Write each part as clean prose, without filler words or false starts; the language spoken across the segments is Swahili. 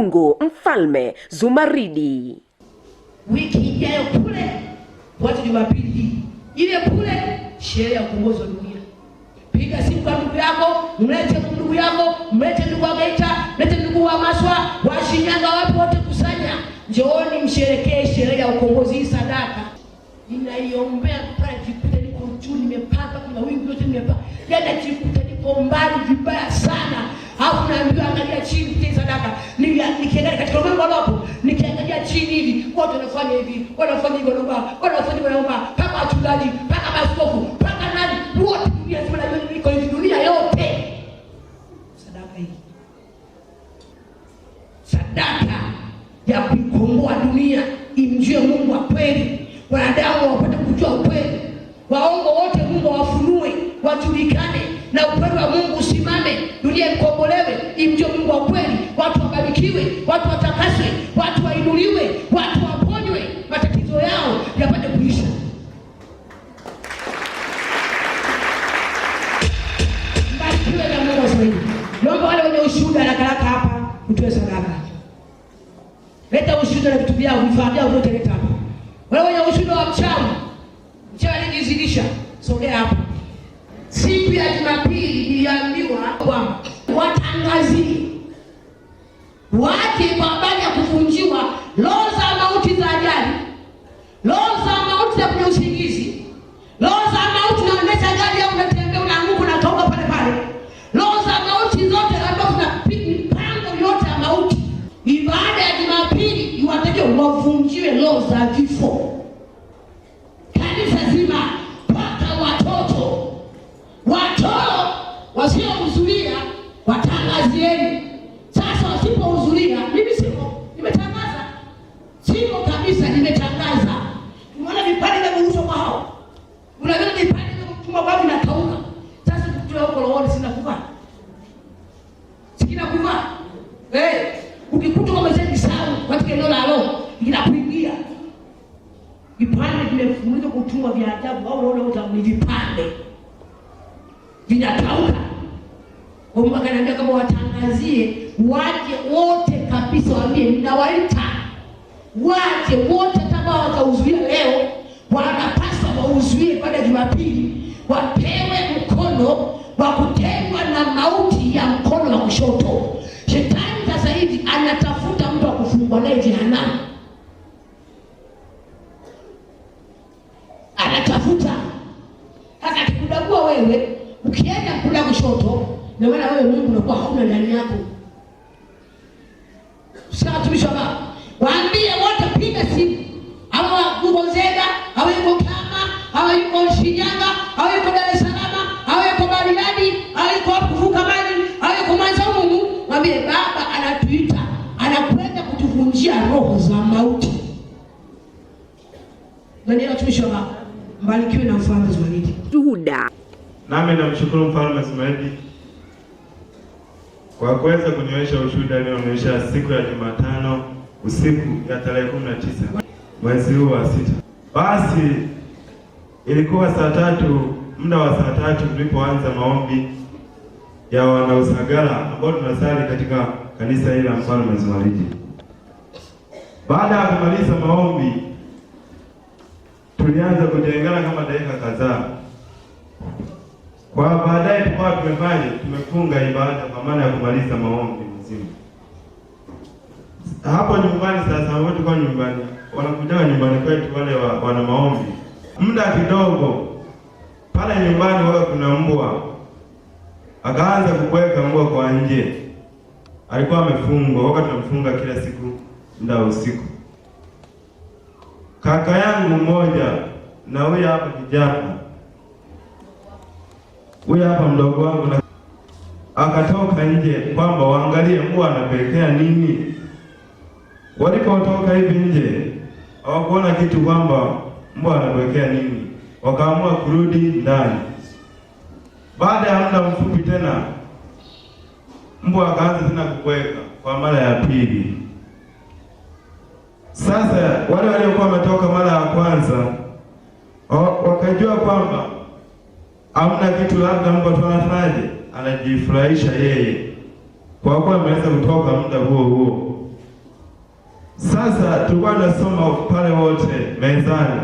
Mungu Mfalme Zumaridi. Wiki ijayo kule watu Jumapili hii ile kule sherehe ya ukombozi wa dunia. Piga simu kwa ndugu yako, mlete ndugu yako, mlete ndugu wa Geita, mlete ndugu wa Maswa, wa Shinyanga, wapi wote kusanya. Njooni msherekee sherehe ya ukombozi hii sadaka. Ninaiombea pale jikute niko juu nimepaka kuna wingi yote nimepaka. Yenda jikute niko mbali vibaya sana. Hapo naambiwa angalia chini kwa sadaka. Nikiangalia katika mambo hapo, nikiangalia chini hivi, watu wanafanya hivi, wanafanya hivi wanaomba, kama wachungaji, kama maaskofu, kama nani, wote dunia nzima iko hivi dunia yote. Sadaka hii. Sadaka ya kuikomboa dunia imjue Mungu wa kweli. Wanadamu wapate kujua ukweli. Waongo wote Mungu wafunue, wajulikane na ukweli wa Mungu usimame. Dunia ikombolewe, imjue Mungu wa kweli. Watu wabarikiwe, watu watakaswe, watu wainuliwe, watu waponywe, matatizo yao yapate kuisha. Mbarikiwe na Mungu asifiwe. Naomba wale wenye ushuhuda haraka hapa utoe sadaka. Leta ushuhuda na vitu vyao, vifaa vyao vyote leta hapa. Wale wenye ushuhuda wa mchawi alijizidisha, sogea hapa. Siku ya Jumapili niliambiwa kwamba watangazie waje kwa habari ya kuvunjiwa roho za mauti za ajali, roho za mauti za kwenye usingizi, roho za mauti na unaendesha gari au unatembea unaanguka unatoka pale pale, roho za mauti zote ambazo tunapiga mipango yote ya mauti. Ibada ya Jumapili iwataje wavunjiwe roho za vifo. Kanisa zima mpaka watoto wasiohudhuria watangazieni. Sasa wasipohudhuria, mimi simo, nimetangaza. Simo kabisa, nimetangaza. Unaona vipande vinavyozwa kwa hao. Unaona vipande vinavyotuma kwa vinakauka. Sasa kutoa huko rohoni sina kuvaa. Sikina kuvaa. Ukikuta kama zeni sawa katika eneo la roho, inakuingia. Vipande vimefunguliwa kutumwa vya ajabu au unaona utamu vipande. Vinakauka. Mungu akaniambia kama watangazie waje wote kabisa, waambie ninawaita waje wote kama watahudhuria leo wanapaswa wahudhurie baada ya Jumapili, wapewe mkono wa kutengwa na mauti ya mkono wa kushoto. Shetani sasa hivi anatafuta mtu wa kufungwa naye jehanamu. Anatafuta. Sasa akikudagua wewe, ukienda kula kushoto, na maana wewe Mungu unakuwa hauna ndani yako. Sasa tumishoma. Waambie wote piga simu. Hawa yuko Nzega, hawa yuko Kama, hawa yuko Shinyanga, hawa yuko Dar es Salaam, hawa yuko Bariadi, hawa yuko kuvuka maji, hawa yuko Manzamu. Mwambie Baba anatuita, anakwenda kutuvunjia roho za mauti. Ndio tumishoma. Mbarikiwe na Mfalme Zumaridi. Shuhuda. Nami namshukuru Mfalme Zumaridi kwa kuweza kunionyesha ushuhuda alionyesha siku ya Jumatano usiku ya tarehe 19 mwezi huu wa 6. Basi ilikuwa saa 3, muda wa saa 3 tulipoanza maombi ya wanausagara ambao tunasali katika kanisa hili la Mfalme Zumaridi. Baada ya kumaliza maombi tulianza kujengana kama dakika kadhaa. Kwa baadaye tulikuwa tumefunga ibada kwa maana ya kumaliza maombi mzima. Hapo nyumbani sasa wote kwa nyumbani, wanakuja nyumbani kwetu wale wana maombi. Muda kidogo pale nyumbani wao kuna mbwa. Akaanza kuweka mbwa kwa nje. Alikuwa amefungwa, wakati tunamfunga kila siku muda usiku. Kaka yangu mmoja na huyu hapa kijana, huyu hapa mdogo wangu na akatoka nje kwamba waangalie mbwa anapelekea nini. Walipotoka hivi nje hawakuona kitu kwamba mbwa anapelekea nini. Wakaamua kurudi ndani. Baada ya muda mfupi tena mbwa akaanza tena kukweka kwa mara ya pili. Sasa wale waliokuwa wametoka mara ya kwanza wakajua kwamba hamna kitu, labda mbwa tunafanyaje, anajifurahisha yeye kwa kuwa ameweza kutoka muda huo. Sasa tulikuwa tunasoma pale wote mezani.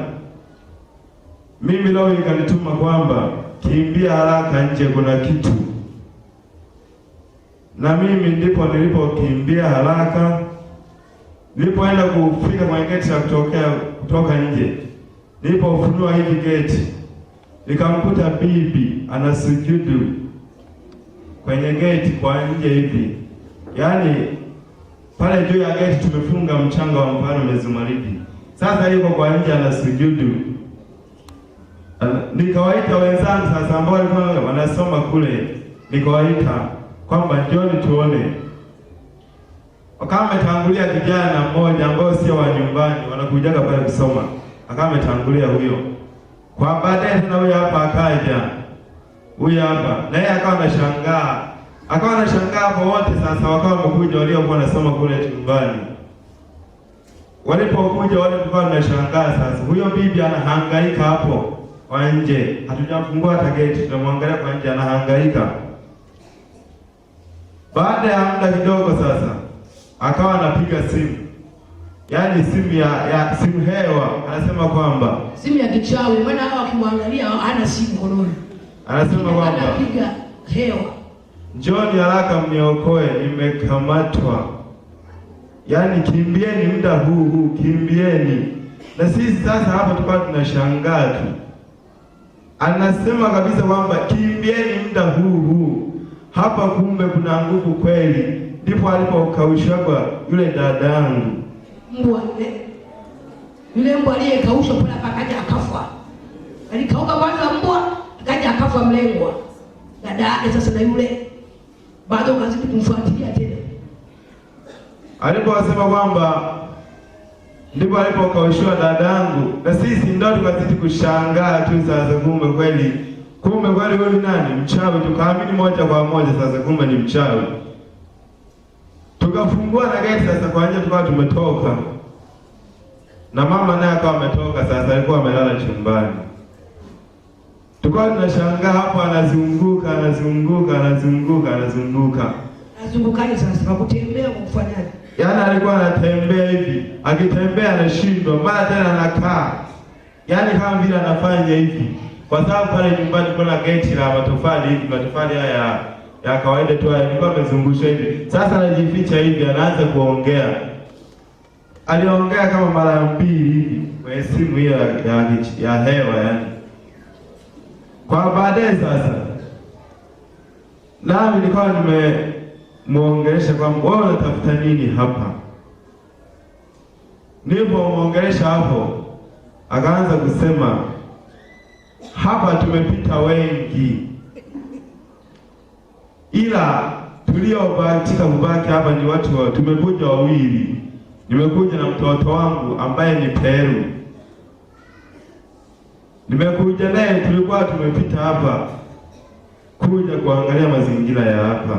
Mimi leo ikanituma kwamba kimbia haraka nje, kuna kitu. Na mimi ndipo nilipokimbia haraka. Nilipoenda kufika kwenye geti la kutoka nje, nilipofunua hivi geti, nikamkuta bibi anasujudu kwenye geti kwa nje hivi. Yaani pale juu ya geti tumefunga mchanga wa Mfalme Zumaridi. Sasa yuko kwa nje anasujudu. Nikawaita wenzangu sasa ambao walikuwa wanasoma kule, nikawaita kwamba njoni tuone. Akawa ametangulia kijana mmoja ambao sio wa nyumbani, wanakujaga pale kusoma. Akawa ametangulia huyo. Kwa baadaye tena huyo hapa akaja. Huyo hapa. Na yeye akawa anashangaa. Akawa anashangaa hapo wote sasa wakawa wamekuja waliokuwa wanasoma kule nyumbani. Walipokuja wale tulikuwa tunashangaa sasa. Huyo bibi anahangaika hapo kwa nje. Hatujafungua hata geti, tunamwangalia kwa nje anahangaika. Baada ya muda kidogo sasa akawa anapiga simu. Yaani simu ya simu hewa, anasema kwamba simu ya kichawi, maana hao wakimwangalia hana simu mkononi. Anasema kwamba anapiga hewa. Njoni haraka mniokoe, nimekamatwa. Yaani kimbieni muda huu, kimbieni. Na sisi sasa hapa tulikuwa tunashangaa tu. Anasema kabisa kwamba kimbieni muda huu. Hapa kumbe kuna nguvu kweli. Ndipo alipokaushwa yule dada yangu. Mbwa yule mbwa aliyekaushwa pale akaja akafa. Alikauka kwanza mbwa, akaja akafa mlengwa. Dada yake sasa na yule bado kazidi kumfuatilia tena. Aliposema kwamba ndipo alipokaushwa dada yangu, na sisi ndio tukazidi kushangaa tu sasa, kumbe kweli huyu ni nani? Mchawi. Tukaamini moja kwa moja sasa kumbe ni mchawi. Tukafungua na geti sasa kwa nje, tukawa tumetoka. Na mama naye akawa ametoka sasa, alikuwa amelala chumbani. Tukawa tunashangaa hapo, anazunguka. Azungukaje sasa kwa kutembea kwa kufanyaje? Yaani alikuwa anatembea hivi, akitembea anashindwa, mara tena anakaa. Yaani kama vile anafanya hivi. Kwa sababu pale nyumbani kuna geti la matofali haya ya kawaida tu, alikuwa amezungusha hivi. Sasa anajificha hivi, anaanza kuongea. Aliongea kama mara 2 hivi kwa simu hiyo ya hewa yani. Kwa baadaye sasa nami nilikuwa nimemuongelesha kwamba wewe unatafuta nini hapa? Nilipomuongelesha hapo akaanza kusema hapa tumepita wengi, ila tuliobahatika kubaki hapa ni watu tumekuja wawili. Nimekuja na mtoto wangu ambaye ni Peru. Nimekuja naye, tulikuwa tumepita hapa kuja kuangalia mazingira ya hapa.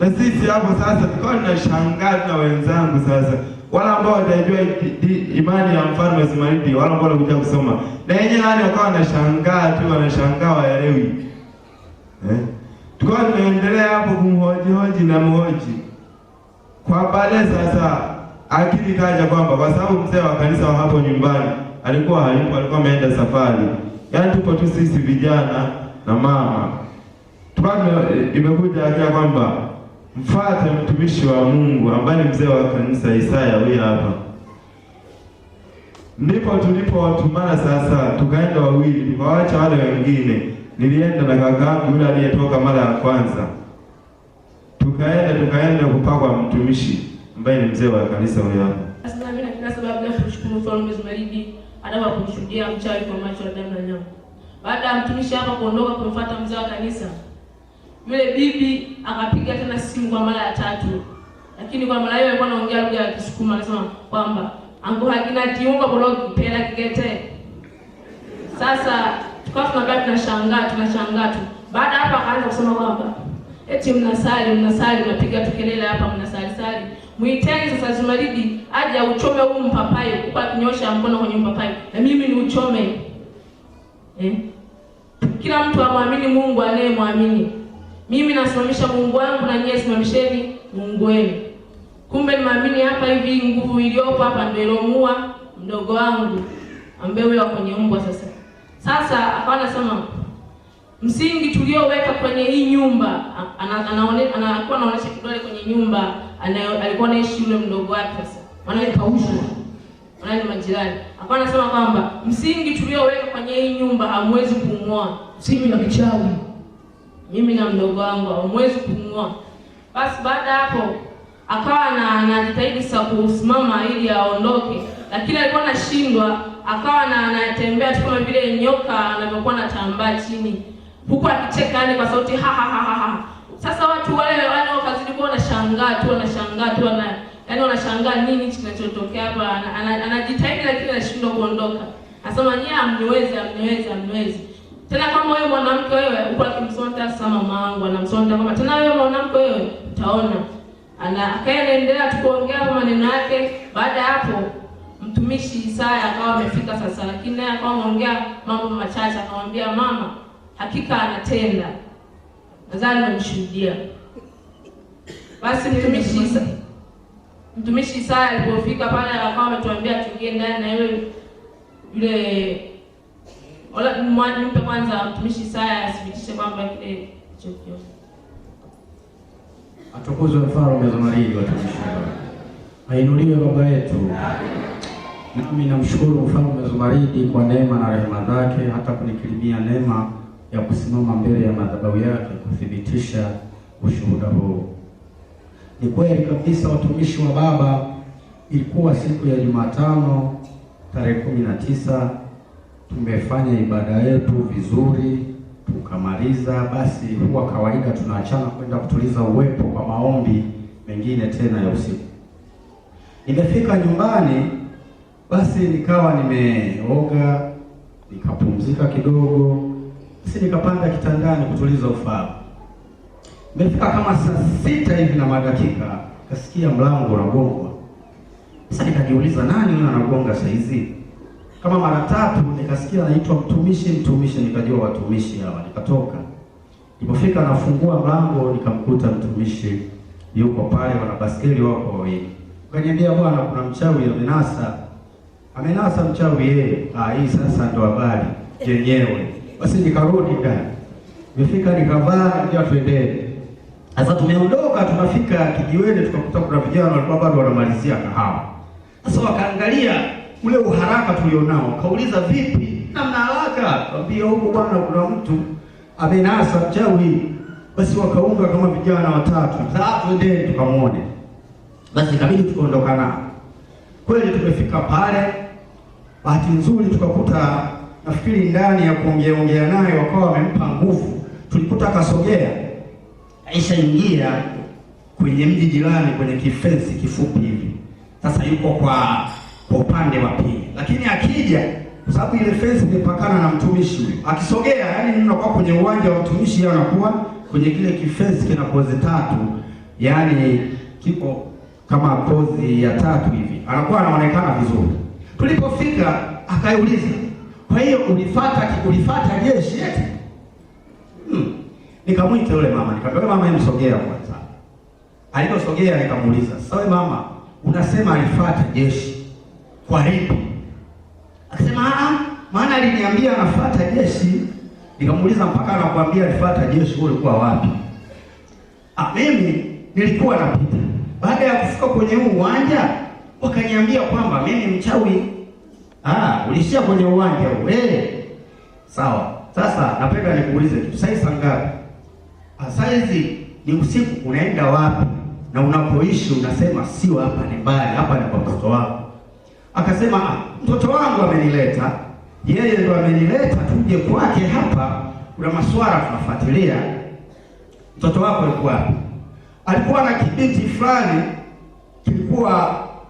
Na sisi hapo sasa tukawa tunashangaa na wenzangu sasa. Wala ambao hawajua imani ya Mfalme Zumaridi, wala ambao wanakuja kusoma. Na yenyewe hali wakawa wanashangaa waelewi. Tukawa tunaendelea hapo kumhoji na mhoji. Kwa baadaye sasa akili kaja kwamba kwa sababu mzee wa kanisa wa hapo nyumbani alikuwa hayupo, alikuwa ameenda safari. Yaani tupo tu sisi vijana na mama. Tukawa imekuja akia kwamba mfuate mtumishi wa Mungu ambaye ni mzee wa kanisa Isaya huyu hapa. Ndipo tulipotumana sasa, tukaenda wawili, tukawaacha wale wengine. Nilienda na kakaangu yule aliyetoka mara ya kwanza. Tukaenda kupakwa mtumishi ambaye ni mzee wa kanisa huyu hapa. Sasa mimi na sababu ya kumshukuru Mfalme Zumaridi adawa kumshuhudia mchawi kwa macho ya damu na nyama. Baada ya mtumishi hapa kuondoka kumfuata mzee wa kanisa, yule bibi akapiga tena simu kwa mara ya 3. Lakini kwa mara hiyo alikuwa anaongea lugha ya Kisukuma, anasema kwamba angu hakina kiungo bologi pela kigete. Sasa tukawa tunabaki tunashangaa tu. Baada hapa akaanza kusema kwamba eti mnasali mnapiga tukelele hapa mnasali. Muiteni sasa Zumaridi aje uchome huu mpapai, kwa kinyosha mkono kwenye mpapai. Na mimi ni uchome. Kila mtu amwamini Mungu anayemwamini. Mimi nasimamisha Mungu wangu na nyie simamisheni Mungu wenu. Kumbe nimeamini hapa hivi nguvu iliyopo hapa ndio ilomuua mdogo wangu ambaye huyo kwenye mbwa sasa. Sasa akawa anasema msingi tulioweka kwenye hii nyumba, anakuwa anaonyesha kidole kwenye nyumba alikuwa anaishi yule mdogo wake sasa. Maana kaushwa. Maana ni majirani. Akawa anasema kwamba msingi tulioweka kwenye hii nyumba hamwezi kung'oa. Msingi wa kichawi. Mimi na mdogo wangu hamwezi kung'oa. Basi baada hapo akawa anajitahidi sasa kusimama ili aondoke, lakini alikuwa anashindwa. Akawa anatembea tu kama vile nyoka anavyokuwa anatambaa chini, huku akicheka yani kwa sauti ha ha ha ha. Sasa watu wale wakazidi kuwa wanashangaa tu yani wanashangaa nini hichi kinachotokea hapa. Anajitahidi lakini anashindwa kuondoka. Anasema nyie amniwezi. Tena kama wewe mwanamke wewe uko akimsonta sana mamangu, anamsonta kama tena wewe mwanamke wewe utaona. Akaendelea tu kuongea maneno yake. Baada ya hapo mtumishi Isaya akawa amefika sasa, lakini naye akawa anaongea mambo machache. Akamwambia mama, hakika anatenda. Nadhani umemshuhudia. Basi mtumishi Isaya alipofika pale akawa ametuambia tuingie ndani na yule nimpe kwanza mtumishi Isaya athibitishe kwamba kile chokio. Atukuzwe Mfalme Zumaridi, watumishi wake. Ainuliwe Baba yetu. Nami namshukuru Mfalme Zumaridi kwa neema na rehema zake, hata kunikirimia neema ya kusimama mbele ya madhabahu yake kuthibitisha ushuhuda huu. Ni kweli kabisa watumishi wa Baba, ilikuwa siku ya Jumatano tarehe 19, tumefanya ibada yetu vizuri tukamaliza. Basi huwa kawaida tunaachana kwenda kutuliza uwepo kwa maombi mengine tena ya usiku. Nimefika nyumbani, basi nikawa nimeoga, nikapumzika kidogo, basi nikapanda kitandani kutuliza ufahamu. Nimefika kama saa 6 hivi na madakika, kasikia mlango unagongwa. Sasa nikajiuliza nani huyo anagonga saa hizi? Kama mara 3 nikasikia anaitwa mtumishi, nikajua watumishi hawa. Nikatoka. Nilipofika nafungua mlango, nikamkuta mtumishi yuko pale, wana baskeli wako wawili. Akaniambia bwana, kuna mchawi amenasa mchawi yeye. Hii sasa ndo habari yenyewe. Basi nikarudi ndani. Nimefika nikavaa, ndio tuendelee. Sasa tumeondoka, tunafika kijiweni, tukakuta kuna vijana walikuwa bado wanamalizia kahawa. Sasa wakaangalia ule uharaka tulionao, kauliza vipi? Na mna haraka? Kaambia huko bwana kuna mtu amenasa mchawi. Basi wakaunga kama vijana 3. Sasa twende tukamuone. Basi ikabidi tukaondoka nao. Kweli tumefika pale, bahati nzuri tukakuta nafikiri ndani ya kuongea naye wakawa wamempa nguvu. Tulikuta kasogea, Aisha ingia kwenye mji jirani kwenye kifensi kifupi hivi. Sasa yuko kwa upande wa pili. Lakini akija, kwa sababu ile fence imepakana na mtumishi, akisogea yani mnakuwa kwenye uwanja wa mtumishi, yeye anakuwa kwenye kile kifensi kina kozi 3, yani kipo kama kozi ya 3 hivi. Anakuwa anaonekana vizuri. Tulipofika akauliza, "Kwa hiyo ulifuata jeshi eti?" Nikamwita yule mama, nikamwambia mama, msogea kwanza. Aliposogea nikamuuliza, "Sawa mama, unasema alifuata jeshi. Kwa lipi?" Akasema, maana aliniambia anafuata jeshi." Nikamuuliza, "Mpaka anakuambia alifuata jeshi ulikuwa wapi?" Mimi nilikuwa napita. Baada ya kufika kwenye huu uwanja, wakaniambia kwamba mimi mchawi. Ulishia kwenye uwanja wewe. Sawa. Sasa napenda nikuulize kitu. Sasa ngapi? Saizi ni usiku, unaenda wapi? Na unapoishi unasema sio hapa, ni mbali, hapa ni kwa mtoto wako. Akasema, mtoto wangu amenileta. Yeye ndo amenileta tuje kwake hapa. Kuna masuala tunafuatilia. Mtoto wako alikuwa wapi? Alikuwa na kibinti fulani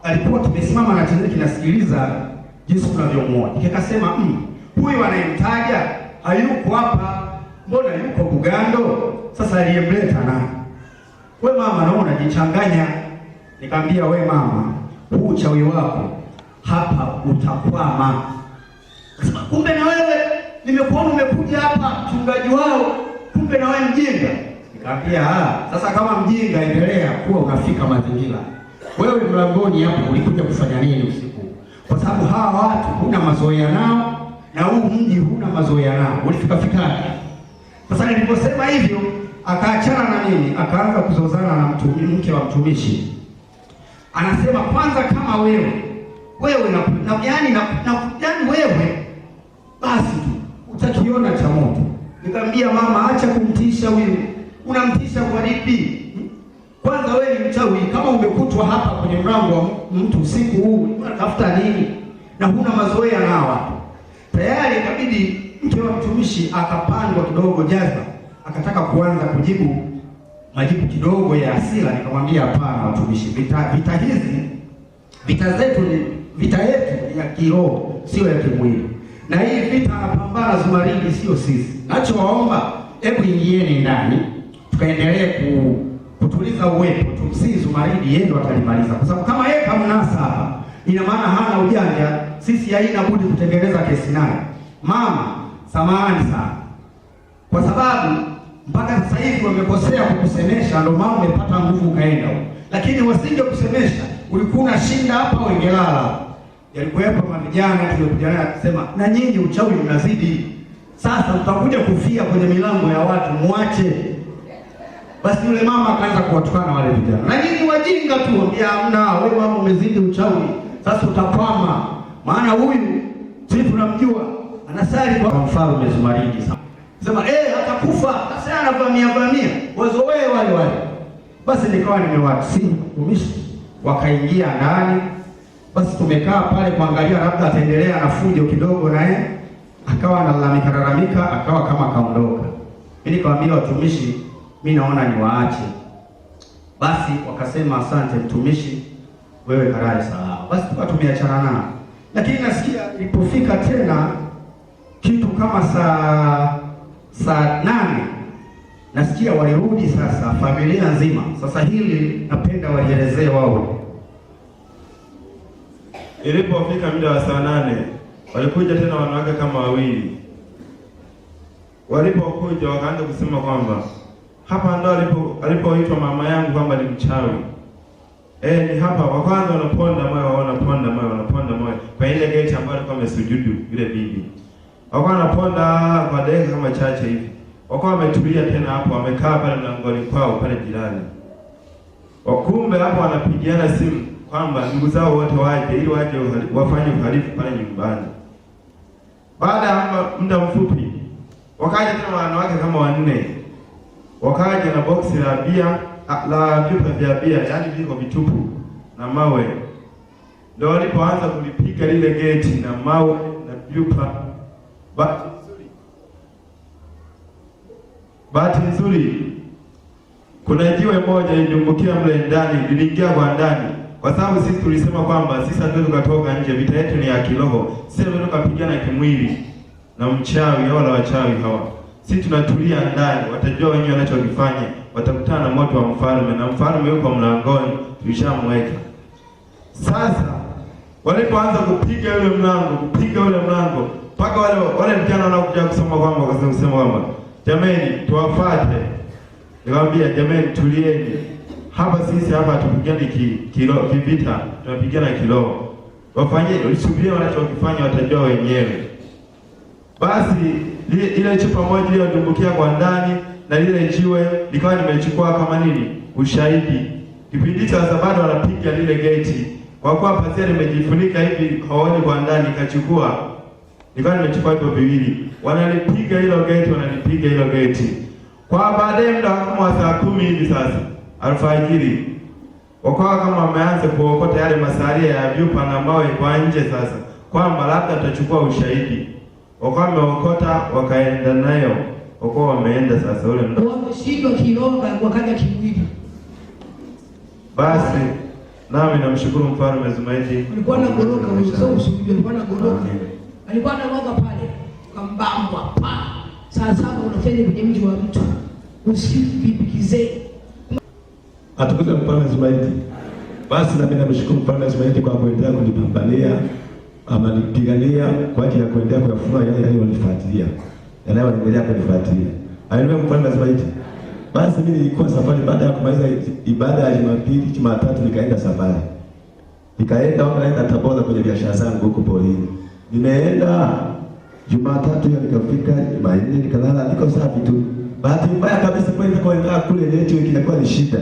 alikuwa kimesimama na chenye kinasikiliza jinsi tunavyomuona. Nikakasema, huyu anayemtaja hayuko hapa. Mbona yuko Bugando? Sasa aliyemleta nani? We mama, naona unajichanganya. Nikamwambia, we mama, huu uchawi wako hapa utakwama. Akasema, kumbe na wewe nimekuona umekuja hapa mchungaji wao, kumbe na wewe mjinga. Nikamwambia, sasa kama mjinga endelea kuwa unafika mazingira. wewe mlangoni hapo ulikuja kufanya nini usiku? Kwa sababu hawa watu huna mazoea nao na huu mji huna mazoea nao, ulifika fikaje? Sasa niliposema hivyo, akaachana na mimi, akaanza kuzozana na mke wa mtumishi. Anasema kwanza, kama wewe yani wewe basi tu utakiona cha moto. Nikamwambia mama, acha kumtisha huyu. Unamtisha kwa nini? Kwanza wewe ni mchawi, kama umekutwa hapa kwenye mlango wa mtu usiku huu, unatafuta nini? Na huna mazoea nao. Tayari ikabidi mke wa mtumishi akapandwa kidogo jazba, akataka kuanza kujibu majibu kidogo ya hasira. Nikamwambia hapana, watumishi, vita zetu ni vita yetu ya kiroho, sio ya kimwili. Na hii vita anapambana Zumaridi, sio sisi. Nachowaomba, hebu ingieni ndani tukaendelee kutuliza uwepo, tumsii Zumaridi, yeye ndo atalimaliza, kwa sababu kama yeye kamnasa hapa, ina maana hana ujanja. Sisi haina budi kutengeneza kesi naye. Mama, samahani sana, kwa sababu mpaka sasa hivi wamekosea kukusemesha, ndio maana umepata nguvu ukaenda huko. Lakini wasinge kusemesha, ulikuwa unashinda hapa Wengelala. Yalikuwepo mavijana tumekuja naye akisema, na nyinyi uchawi mnazidi. Sasa mtakuja kufia kwenye milango ya watu, muache. Basi yule mama akaanza kuwatukana wale vijana. Na nyinyi wajinga tu, ambia hamna, wewe mama umezidi uchawi. Sasa utakwama. Maana huyu sisi tunamjua anasali kwa mfalme Zumaridi sana. Sema atakufa. Sasa anavamia wazoee wale. Basi nikawa nimewatsi umishi, wakaingia ndani. Basi tumekaa pale kuangalia labda ataendelea na fujo kidogo, naye akawa analalamika, akawa kama kaondoka. Mimi nikamwambia watumishi, mimi naona niwaache. Basi wakasema asante mtumishi, wewe karai sawa. Basi tukawa tumeachana nao. Lakini nasikia ilipofika tena kitu kama saa 8, nasikia walirudi sasa familia nzima. Sasa hili napenda walielezee wao. Ilipofika muda wa saa 8, walikuja tena wanawake kama wawili. Walipokuja wakaanza kusema kwamba hapa ndo alipoitwa mama yangu kwamba ni mchawi. Ni hapa wa kwanza wanaponda moyo kwa ile gate ambayo alikuwa amesujudu yule bibi. Wakawa wanaponda kwa dakika kama chache hivi. Wakawa wametulia tena hapo, wamekaa pale mlangoni kwao pale jirani. Wakumbe hapo wanapigiana simu kwamba ndugu zao wote waje ili waje wafanye uhalifu pale nyumbani. Baada ya muda mfupi wakaja tena wanawake kama 4. Wakaja na boksi la bia, la vyupa vya bia, yaani viko vitupu na mawe. Ndio walipoanza kulipiga lile geti na mawe na vyupa. Bahati nzuri kuna jiwe moja lilidumbukia mle ndani, liliingia kwa ndani. Kwa sababu sisi tulisema kwamba sisi hatuwezi kutoka nje, vita yetu ni ya kiroho. Sisi tunataka kupigana kimwili na mchawi wala wachawi hawa. Sisi tunatulia ndani, watajua wenyewe wanachokifanya, watakutana na moto wa mfalme, na mfalme yuko mlangoni, tulishamweka. Sasa walipoanza kupiga yule mlango, mpaka wale vijana wanaokuja kusoma kwamba wakasema kwamba jameni tuwafuate. Nikamwambia jameni tulieni. Hapa sisi hapa tupigane kivita, tunapigana kiroho. Wafanye ulisubiri wanachokifanya, watajua wenyewe. Basi ile chupa moja ile ilidumbukia kwa ndani na lile jiwe likawa nimechukua kama nini? Ushahidi. Kipindi cha bado wanapiga lile gate. Kwa kuwa pazia limejifunika hivi haoni kwa ndani, nikachukua. Nikawa nimechukua hivyo viwili. Wanalipiga hilo gate. Kwa baadaye muda kama saa 10 hivi sasa alfajiri, wakawa kama wameanza kuokota yale masalia ya vyupa na mawe kwa nje sasa, kwamba labda tutachukua ushahidi. Wakawa wameokota wakaenda nayo, wakawa wameenda sasa ule muda. Wameshindwa kiroga wakaja kimwili. Basi nami namshukuru mfalme Zumaridi. Alikuwa na goroka, usijue alikuwa na goroka. Alikuwa anaoga pale, kambambwa pa. Sasa unafanya kwenye mji wa mtu. Usipipikizee. Atukuze mfalme Zumaridi. Basi nami namshukuru mfalme Zumaridi kwa kuendelea kunipambania, amanipigania kwa ajili ya kuendelea kuyafunua yale yanayofuatilia. Yanayoendelea kunifuatilia. Aendelee mfalme Zumaridi. Basi mimi nilikuwa safari, baada ya kumaliza ibada ya Jumapili, Jumatatu nikaenda safari. Nikaenda Tabora kwenye biashara zangu huko porini. Nimeenda Jumatatu hiyo nikafika, Jumanne nikalala, niko safi tu. Bahati mbaya kabisa kwenda kule network inakuwa ni shida.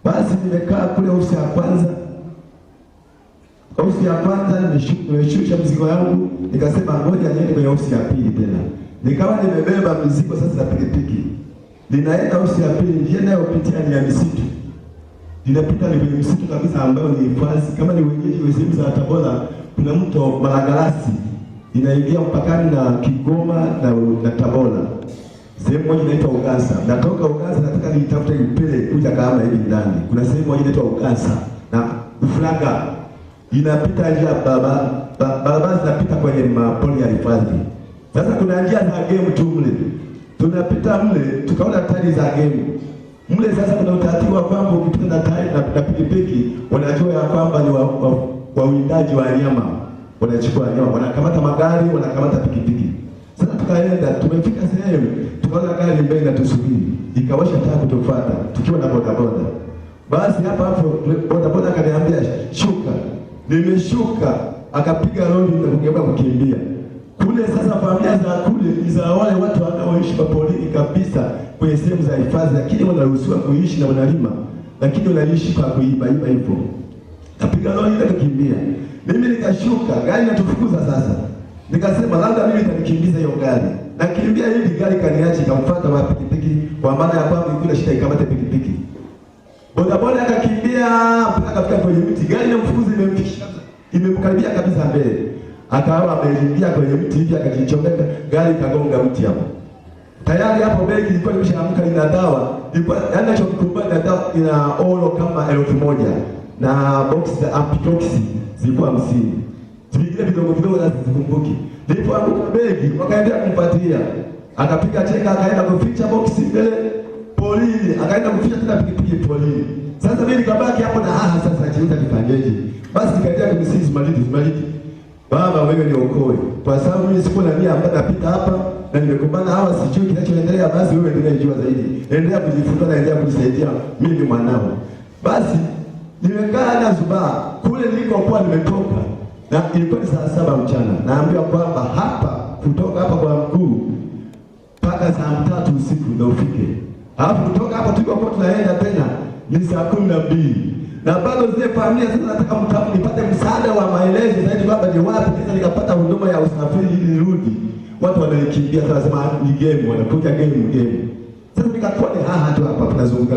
Basi nimekaa kule ofisi ya kwanza. Ofisi ya kwanza nimeshusha mzigo yangu, nikasema ngoja niende kwenye ofisi ya pili tena. Nikawa nimebeba mzigo sasa za pikipiki. Ninaenda ofisi ya pili, njia nayopitia ni ya misitu. Ninapita ni kwenye msitu kabisa ambayo ni hifadhi. Kama ni wenyeji wa sehemu za Tabora, kuna mto Malagarasi inaingia mpakani na Kigoma na Tabora. Sehemu moja inaitwa Ugasa. Natoka Ugasa nataka nitafute Mpele kuja Kahama hivi ndani. Kuna sehemu moja inaitwa Ugasa na Uflaga. Inapita njia barabara zinapita kwenye mapori ya hifadhi. Sasa kuna njia za game tu mle. Tunapita mle, tukaona tani za game. Mle sasa kuna utaratibu wa kwamba ukipita na tani na pikipiki, wanajua ya kwamba ni wawindaji wa wanyama. Wanachukua wanyama, wanakamata magari, wanakamata pikipiki. Sasa tukaenda, tumefika sehemu, tukaona gari mbele na tusubiri. Ikawasha taa kutufuata, tukiwa na bodaboda. Basi hapo bodaboda akaniambia shuka. Nimeshuka, akapiga rodi na kugeuka kukimbia. Kule sasa familia za kule ni za wale watu wanaoishi mapolini kabisa kwenye sehemu za hifadhi, lakini wanaruhusiwa kuishi na wanalima, lakini wanaishi kwa kuiba hivyo. Kapiga rodi na kukimbia. Mimi nikashuka, gari inatufukuza sasa. Nikasema labda mimi nitakimbiza hiyo gari. Nakimbia hivi gari kaniacha ikamfuata wa pikipiki, kwa maana ya kwamba ilikuwa shida ikamata pikipiki. Bodaboda akakimbia mpaka kafika kwenye mti. Gari inamfukuza imemfikisha. Imemkaribia kabisa mbele. Akawa amekimbia kwenye mti hivi akajichomeka, gari kagonga mti hapo. Tayari hapo begi ilikuwa imeshaamka ina dawa. Ilikuwa yani chokukumbuka na dawa ina oro kama 1000 na box za Ampitox zilikuwa 50. Zingine vidogo na zikumbuki. Ndipo anguka begi wakaendelea kumpatia. Akapiga cheka akaenda kuficha box mbele polini, akaenda kuficha tena pikipiki polini. Sasa mimi nikabaki hapo na sasa jiuza nifanyeje? Basi nikaendelea kumsizi Maridi. Baba wewe niokoe. Kwa sababu mimi siko na nia ambayo napita hapa na nimekumbana hawa sijui kinachoendelea, basi wewe ndiye unajua zaidi. Endelea kujifunza na endelea kunisaidia mimi mwanao. Basi nimekaa na Zubaa kule nilikokuwa nimetoka na ilikuwa saa 7 mchana. Naambiwa kwamba hapa kutoka hapa kwa mkuu mpaka saa 3 usiku ndio ufike. Alafu kutoka hapo tulikokuwa tunaenda tena ni saa 12. Na bado zile familia sasa nataka nipate msaada wa maelezo zaidi kwamba ni wapi sasa nikapata huduma ya usafiri ili nirudi. Watu wanaikimbia sasa sema ni game, wanakuja game. Sasa nikakuwa ni tu hapa tunazunguka.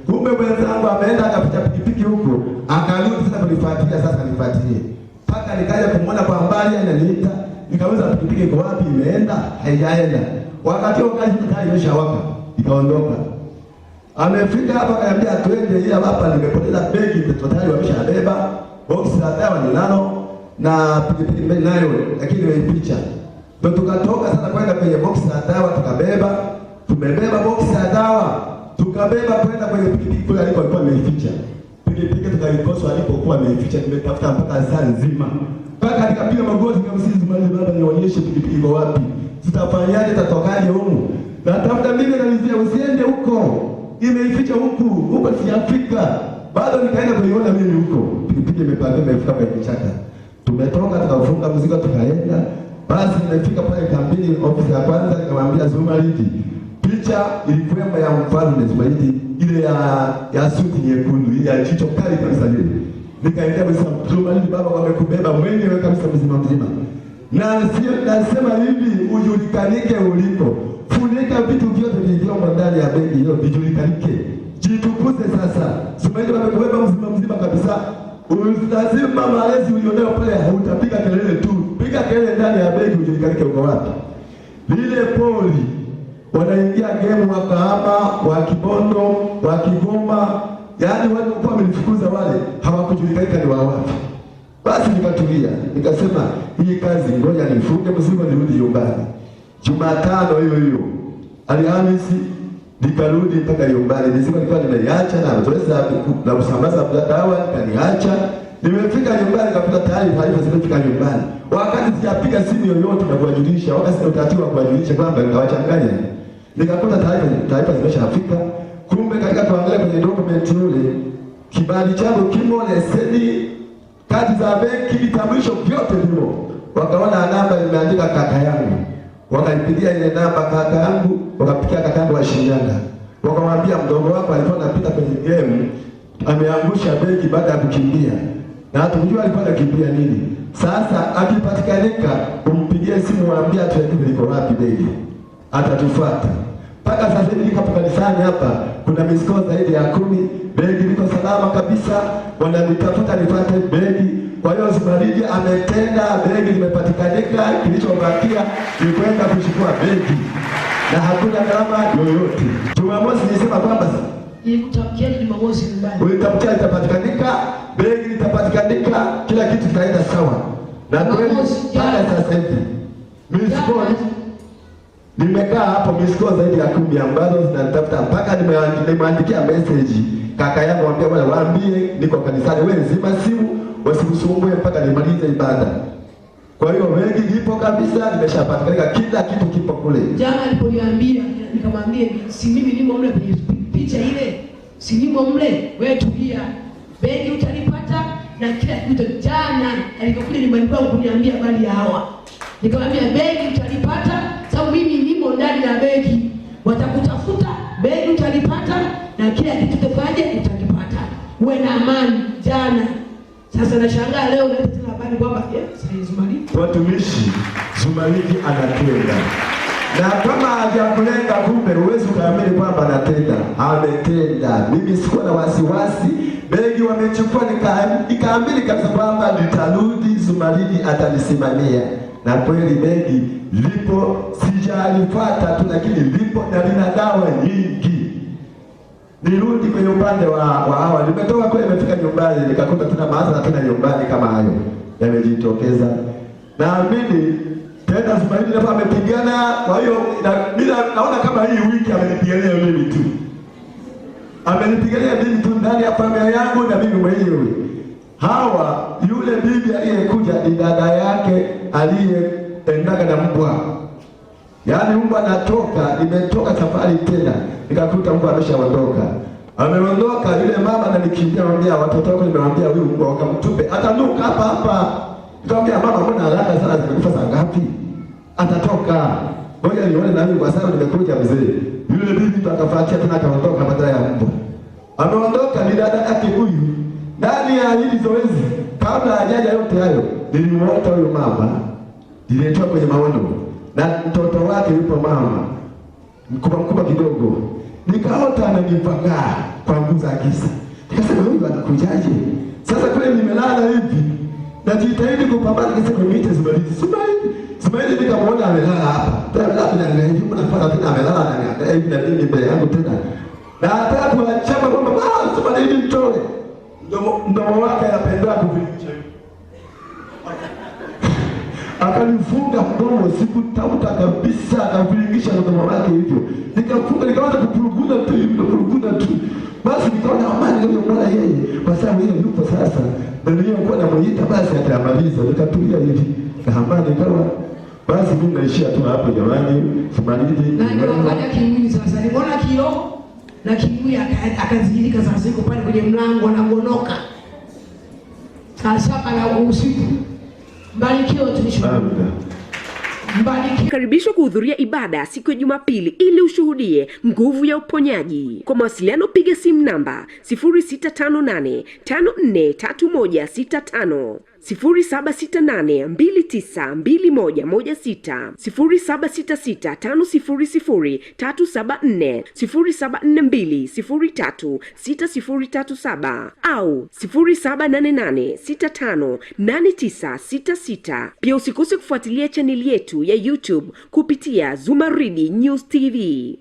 Kumbe mwenzangu ameenda akapita pikipiki huko, akarudi sasa kunifuatilia nifuatilie. Paka nikaja kumuona kwa mbali ananiita, nikauliza pikipiki iko wapi, imeenda? Haijaenda. Wakati wakati tayari imeshawaka, ikaondoka. Amefika hapa akaniambia twende hii hapa, nimepoteza begi tayari wameshabeba, box la dawa ninalo na pikipiki mbele nayo lakini nimeipicha. Ndio tukatoka sasa kwenda kwenye box la dawa tumebeba box la dawa, tukabeba kwenda kwenye pikipiki kule alikuwa ameificha. Pikipiki tukaikosa alipokuwa ameificha, tumetafuta mpaka saa nzima. Mpaka nikapiga magoti nikamsizi baba nionyeshe pikipiki iko wapi. Tutafanyaje, tatokaje huko? Na tafuta mimi nalizia usiende huko. Imeificha huko si Afrika. Bado nikaenda kuiona mimi huko. Pikipiki imefika kwenye kichaka. Tumetoka tukafunga mzigo tukaenda. Basi nimefika pale kambini ofisi ya kwanza nikamwambia Zumaridi. Picha ilikuwa ya mfalme Zumaridi ile ya suti nyekundu ile ya jicho kali kabisa ile. Nikaendea kwa Zumaridi, baba wamekubeba mwenyewe kabisa mzima. Na nasema hivi ujulikanike uliko. Funika vitu vyote vilivyomo ndani ya begi hilo vijulikanike. Jitukuze sasa. Zumaridi wamekubeba mzima kabisa. Lazima malezi ulionao pale hautapiga kelele tu. Piga kelele ndani ya begi ujulikanike uko wapi. Lile poli wanaingia game wa Kahama, wa Kibondo, wa Kigoma, yaani wale walikuwa wamenifukuza wale hawakujulikana ni wapi. Basi nikatulia, nikasema hii kazi ngoja nifunge mzigo nirudi nyumbani. Jumatano hiyo Alhamisi nikarudi mpaka nyumbani. Mzigo nilikuwa nimeiacha na zoezi la kusambaza dawa nikaniacha. Nimefika nyumbani nikakuta tayari taarifa zimefika nyumbani. Wakati sijapiga simu yoyote na kuwajulisha, wakati sina utaratibu wa kuwajulisha kwamba nikawachanganya. Nikakuta taarifa zimeshafika. Kumbe katika kuangalia kwenye document yule, kibali changu kimo, leseni, kadi za benki, vitambulisho vyote vimo. Wakaona namba imeandika kaka yangu. Wakaipigia ile namba kaka yangu, wakapigia kaka yangu wa Shinyanga. Wakamwambia mdogo wako alikuwa anapita kwenye game, ameangusha begi baada ya kukimbia. Na hatukujua alikuwa anakimbia nini. Sasa akipatikanika, umpigie simu waambie tuende liko wapi begi. Atatufuata. Paka sasa hivi niko kanisani hapa, kuna misko zaidi ya 10, begi liko salama kabisa, wananitafuta nipate begi. Kwa hiyo Zumaridi ametenda, begi limepatikanika, kilichobakia ni kwenda kuchukua begi. Na hakuna gharama yoyote. Jumamosi nilisema kwamba nitamkia Jumamosi nyumbani. Ulitamkia itapatikanika, begi litapatikanika, kila kitu kitaenda sawa. Na kweli mpaka sasa hivi nimekaa hapo misko zaidi ya 10 ambazo zinanitafuta, mpaka nimeandikia message kaka yangu, waambie bwana, waambie niko kanisani, wewe zima simu, wasikusumbue mpaka nimalize ibada. Kwa hiyo begi lipo kabisa, nimeshapatikanika, kila kitu kipo kule. Jana aliponiambia, nikamwambia si mimi nimo mle kwenye picha ile, si nimo mle, wewe tulia, begi utalipata na kila kitu. Jana alipokuja nyumbani kwangu kuniambia habari ya hawa, nikamwambia begi utalipata, sababu mimi nimo ndani ya begi, watakutafuta, begi utalipata na kila kitu kifanye utalipata, uwe na amani. Jana sasa nashangaa leo ndio tena habari kwamba Zumaridi, watumishi, Zumaridi anatenda. Na kama hajakulenga, kumbe uwezo kaamini kwamba anatenda. Ametenda. Mimi sikuwa na wasiwasi. Begi wamechukua, nikaamini kabisa kwamba nitarudi, Zumaridi atanisimamia. Na kweli begi lipo, sijalifuata tu, lakini lipo na lina dawa nyingi. Nirudi kwenye upande wa hawa. Nimetoka kule, nimefika nyumbani, nikakuta tena maana tena nyumbani kama hayo yamejitokeza. Naamini tena Zumaridi hapa amepigana. Kwa hiyo mimi naona kama hii wiki amenipigania mimi tu. Amenipigania mimi tu ndani ya familia yangu na mimi mwenyewe. Hawa yule bibi aliyekuja ni dada yake aliyeendaka na mbwa. Yaani mbwa anatoka, nimetoka safari tena, nikakuta mbwa ameshaondoka. Ameondoka, yule mama ananikimbia, anambia watoto wako nimewambia huyu mbwa wakamtupe, atanuka hapa hapa. Nikamwambia mama, mbona haraka sana, zimekufa saa ngapi? Atatoka. Ngoja nione na mimi kwa sababu nimekuja mzee. Yule bibi akafuatia tena akaondoka badala ya mbwa. Ameondoka, ni dada yake huyu. Ndani ya hili zoezi, kabla hajaja yote hayo, nilimuota huyo mama, nilitoka kwenye maono. Na mtoto wake yupo mama mkubwa kidogo, nikaota ananipagaa kwa nguvu za giza. Nikasema huyu anakujaje? Sasa kule nimelala hivi, najitahidi kupambana, nikasema niite Zumaridi, nikamwona amelala hapa. Tena amelala hivi, unafuata tena amelala na hivi na nini mbele yangu tena. Na hata kuachama kwamba Zumaridi mtoe. Mdomo wake anapenda kuvicha. Akanifunga mdomo, sikutafuta kabisa, akaviringisha mdomo wake hivyo. Nikafunga, nikaanza kupuruguna tu. Basi nikaona amani ndio mwana yeye, kwa sababu yeye yupo sasa. Ndio nilikuwa namuita, basi atamaliza. Nikatulia hivi. Na amani kawa. Basi mimi naishia tu hapo jamani. Zumaridi. Na nikaangalia kimwili sasa. Nimeona kioo na kimwili akazilika sasa, yuko pale kwenye mlango anaondoka. Sasa la usiku. Mbarikiwe tumishi wa Mungu. Karibishwa kuhudhuria ibada siku ya Jumapili ili ushuhudie nguvu ya uponyaji. Kwa mawasiliano piga simu namba 0658543165, 0768292116, 0766500374, 0742036037 au 0788658966. Pia usikose kufuatilia chaneli yetu ya YouTube kupitia Zumaridi News TV.